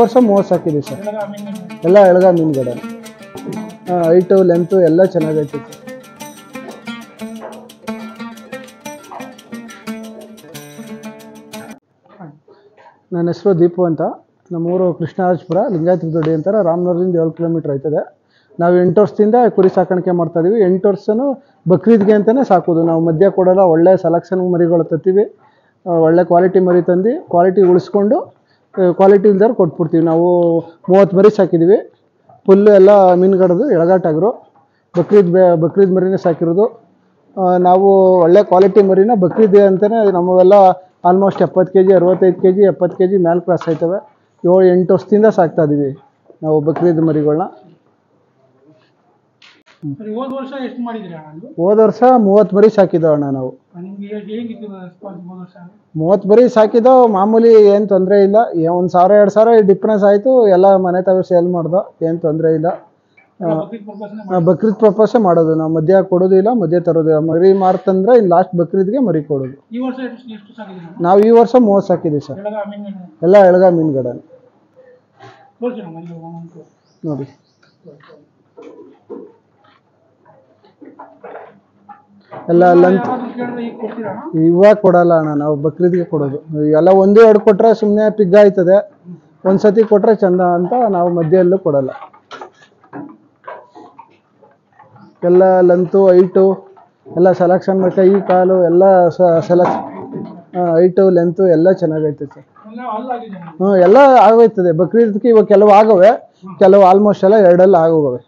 ವರ್ಷ 30 ಸಾಕಿದ್ದೀವಿ ಸರ್. ಎಲ್ಲ ಎಳಗ ಮೀನುಗಡೆ. Height length ಎಲ್ಲ ಚೆನ್ನಾಗೈತೆ ಸರ್. ನನ್ನ ಹೆಸರು ದೀಪು ಅಂತ. ನಮ್ಮೂರು ಕೃಷ್ಣರಾಜಪುರ, ಲಿಂಗಾಯತ ದೊಡ್ಡಿ ಅಂತಾರೆ. ರಾಮನಗರದಿಂದ 7 ಕಿಲೋಮೀಟ್ರ್ ಆಯ್ತದೆ. ನಾವು 8 ವರ್ಷದಿಂದ ಕುರಿ ಸಾಕಾಣಿಕೆ ಮಾಡ್ತಾಯಿದ್ದೀವಿ. 8 ವರ್ಷನೂ ಬಕ್ರೀದ್ಗೆ ಅಂತಲೇ ಸಾಕೋದು. ನಾವು ಮಧ್ಯ ಕೊಡೋಲ್ಲ, ಒಳ್ಳೆ ಸೆಲೆಕ್ಷನ್ ಮರಿಗಳು ತತ್ತೀವಿ. ಒಳ್ಳೆ ಕ್ವಾಲಿಟಿ ಮರಿ ತಂದು ಕ್ವಾಲಿಟಿ ಉಳಿಸ್ಕೊಂಡು ಕ್ವಾಲಿಟಿ ಇಲ್ದಾರು ಕೊಟ್ಬಿಡ್ತೀವಿ. ನಾವು 30 ಮರಿ ಸಾಕಿದ್ದೀವಿ. ಫುಲ್ಲು ಎಲ್ಲ ಮೀನುಗಾಡೋದು ಎಳಗಾಟಾಗರು. ಬಕ್ರೀದ್ ಮರಿನೇ ಸಾಕಿರೋದು ನಾವು. ಒಳ್ಳೆ ಕ್ವಾಲಿಟಿ ಮರಿನ ಬಕ್ರೀದ್ ಅಂತಲೇ ನಮ್ಮವೆಲ್ಲ ಆಲ್ಮೋಸ್ಟ್ 70 kg 65 kg 70 kg ಮೇಲೆ ಕ್ರಾಸ್ ಆಯ್ತವೆ. 7-8 ವರ್ಷದಿಂದ ಸಾಕ್ತಾ ಇದ್ದೀವಿ ನಾವು ಬಕ್ರೀದ್ ಮರಿಗಳನ್ನ. ಹೋದ ವರ್ಷ 30 ಮರಿ ಸಾಕಿದ್ದೋ ಅಣ್ಣ ನಾವು. 30 ಮರಿ ಸಾಕಿದ್ದೋ ಮಾಮೂಲಿ, ಏನು ತೊಂದರೆ ಇಲ್ಲ. 1,000-2,000 ಡಿಫ್ರೆನ್ಸ್ ಆಯಿತು. ಎಲ್ಲ ಮನೆ ತಗೋ ಸೇಲ್ ಮಾಡ್ದೋ, ಏನು ತೊಂದರೆ ಇಲ್ಲ. ಬಕ್ರೀದ್ ಪರ್ಪಸ್ಸೇ ಮಾಡೋದು ನಾವು. ಮಧ್ಯ ಕೊಡೋದಿಲ್ಲ, ಮಧ್ಯ ತರೋದಿಲ್ಲ. ಮರಿ ಮಾರ್ತಂದ್ರೆ ಇನ್ನು ಲಾಸ್ಟ್ ಬಕ್ರೀದ್ಗೆ ಮರಿ ಕೊಡೋದು. ನಾವು ಈ ವರ್ಷ 30 ಸಾಕಿದ್ದೀವಿ ಸರ್. ಎಲ್ಲ ಎಳಗ ಮೀನುಗಡೆ ನೋಡಿ. ಎಲ್ಲ ಇವಾಗ ಕೊಡಲ್ಲ ಅಣ್ಣ, ನಾವು ಬಕ್ರೀದ್ಗೆ ಕೊಡೋದು. ಎಲ್ಲ 1-2 ಕೊಟ್ಟರೆ ಸುಮ್ಮನೆ ಪಿಗ್ ಆಯ್ತದೆ. ಒಂದು ಸತಿ ಕೊಟ್ಟರೆ ಚಂದ ಅಂತ ನಾವು ಮಧ್ಯೆಯಲ್ಲೂ ಕೊಡಲ್ಲ. ಎಲ್ಲ ಲೆಂತು ಹೈಟು ಎಲ್ಲ ಸೆಲೆಕ್ಷನ್ ಕೈ ಕಾಲು ಎಲ್ಲ ಹೈಟು ಲೆಂತು ಎಲ್ಲ ಚೆನ್ನಾಗೈತೆ ಸರ್. ಎಲ್ಲ ಆಗೋಯ್ತದೆ ಬಕ್ರೀದ್ಗೆ. ಇವಾಗ ಕೆಲವು ಆಗವೆ, ಕೆಲವು ಆಲ್ಮೋಸ್ಟ್ ಎಲ್ಲ 2 ಆಗೋಗವೆ.